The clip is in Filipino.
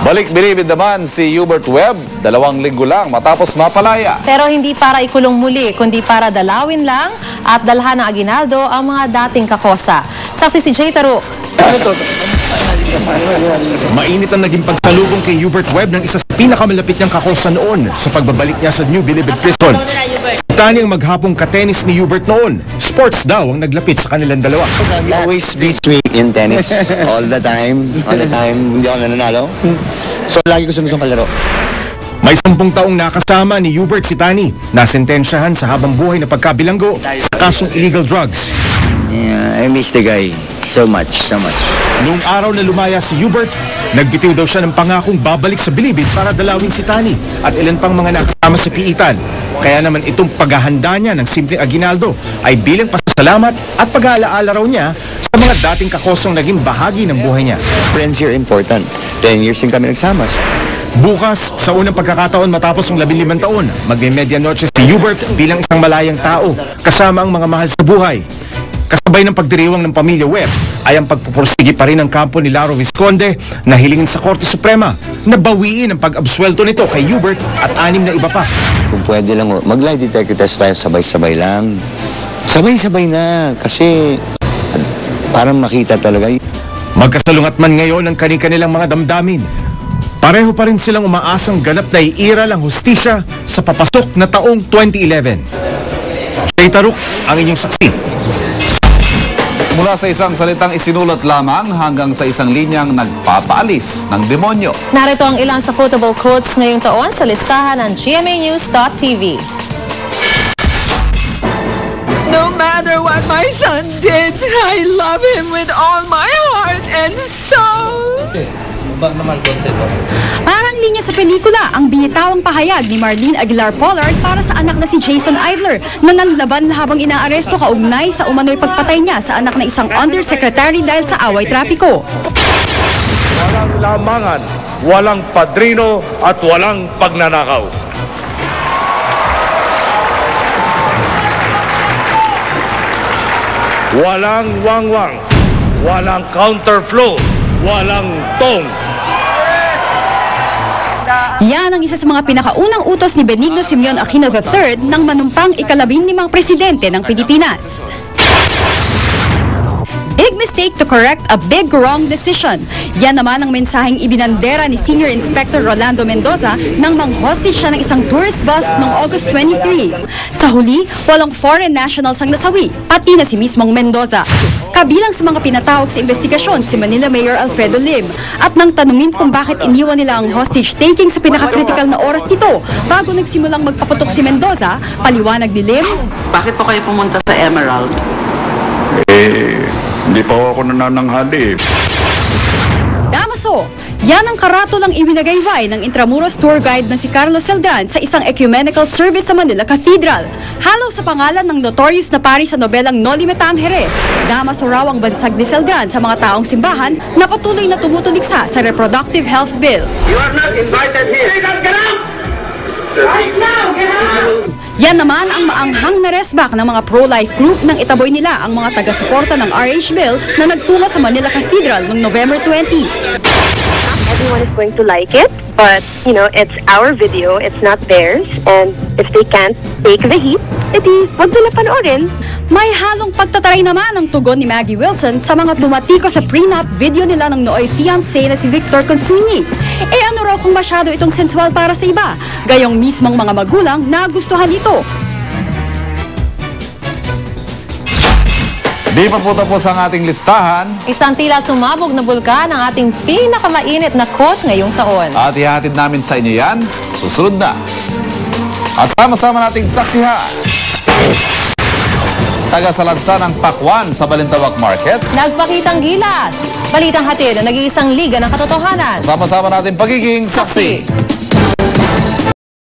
Balik bilibid naman si Hubert Webb, 2 linggo lang matapos mapalaya. Pero hindi para ikulong muli, kundi para dalawin lang at dalhan ng aginaldo ang mga dating kakosa. Saksi si Jay Taruk. Mainit ang naging pagsalubong kay Hubert Webb ng isa sa pinakamalapit niyang kakosa noon sa pagbabalik niya sa New Bilibid Prison. Tani ang maghapong katenis ni Hubert noon. Sports daw ang naglapit sa kanilang dalawa. He always beats me in tennis. All the time. Hindi ako nananalo. So, lagi ko sunod kalaro. May 10 taong nakasama ni Hubert si Tani. Nasentensyahan sa habang buhay na pagkabilanggo sa kasong illegal drugs. Yeah, I miss the guy so much. Noong araw na lumaya si Hubert, nagbitiw daw siya ng pangakong babalik sa Bilibid para dalawin si Tani at ilan pang mga nakasama sa piitan. Kaya naman itong paghahanda niya ng simpleng aginaldo ay bilang pasasalamat at pag-aalaala raw niya sa mga dating kakosong naging bahagi ng buhay niya. Friends here important. 10 years din kami nagsama. Bukas, sa unang pagkakataon matapos ng 15 taon, magme-medianoche si Hubert bilang isang malayang tao kasama ang mga mahal sa buhay. Kasabay ng pagdiriwang ng pamilya Webb ay ang pagpupursigi pa rin ng kampo ni Laro Visconde na hilingin sa Korte Suprema na bawiin ang pag-absuelto nito kay Hubert at 6 na iba pa. Kung pwede lang, mag-lie detector test tayo sabay-sabay lang. Sabay-sabay na kasi parang makita talaga. Magkasalungat man ngayon ang kani-kanilang mga damdamin. Pareho pa rin silang umaasang ganap na iiral ang hustisya sa papasok na taong 2011. Jay Taruk, ang inyong saksi. Mula sa isang salitang isinulat lamang hanggang sa isang linyang nagpapaalis ng demonyo. Narito ang ilan sa quotable quotes ngayong taon sa listahan ng GMAnews.tv. No matter what my son did, I love him with all my heart and soul. Parang linya sa pelikula, ang binitawang pahayag ni Marlene Aguilar Pollard para sa anak na si Jason Ivler na nanlaban habang inaaresto kaugnay sa umano'y pagpatay niya sa anak na isang undersecretary dahil sa away trapiko. Walang lamangan, walang padrino at walang pagnanakaw. Walang wangwang, walang counterflow, walang tong. Yan ang isa sa mga pinakaunang utos ni Benigno Simeon Aquino III nang manumpang ika-15 presidente ng Pilipinas. Big mistake to correct a big wrong decision. Yan naman ang mensaheng ibinandera ni Senior Inspector Rolando Mendoza nang mang-hostage siya ng isang tourist bus noong August 23. Sa huli, walang foreign nationals ang nasawi, pati na si mismong Mendoza. Kabilang sa mga pinatawag sa investigasyon si Manila Mayor Alfredo Lim at nang tanungin kung bakit iniwan nila ang hostage taking sa pinaka-critical na oras nito bago nagsimulang magpaputok si Mendoza, paliwanag ni Lim. Bakit po kayo pumunta sa Emerald? Hindi pa ako nanananghali. Damaso, yan ang karatulang iwinagayway ng Intramuros tour guide na si Carlos Selgan sa isang ecumenical service sa Manila Cathedral. Halo sa pangalan ng notorious na pari sa nobelang Noli Me Tangere. Damaso raw ang bansag ni Selgan sa mga taong simbahan na patuloy na tumutuligsa sa Reproductive Health Bill. You are not invited here. Get out! Right now, get out! Yan naman ang maanghang na resback ng mga pro-life group nang itaboy nila ang mga taga-suporta ng RH Bill na nagtungo sa Manila Cathedral noong November 20. Everyone is going to like it, but, you know, it's our video, it's not theirs, and if they can't take the heat, edi wag nila panoorin. May halong pagtataray naman ang tugon ni Maggie Wilson sa mga tumatiko sa prenup video nila ng nooy fiancé na si Victor Consunyi. Ano raw kung masyado itong sensual para sa iba, gayong mismong mga magulang nagustuhan ito. Di pa po tapos ang ating listahan. Isang tila sumabog na bulkan ang ating pinakamainit na quote ngayong taon. At ihatid namin sa inyo yan, susunod na. At sama-sama nating saksihan. Taga sa lansa ng Pakwan sa Balintawak Market. Nagpakitang gilas. Balitang hatid na nag-iisang liga ng katotohanan. Sama-sama natin pagiging saksi.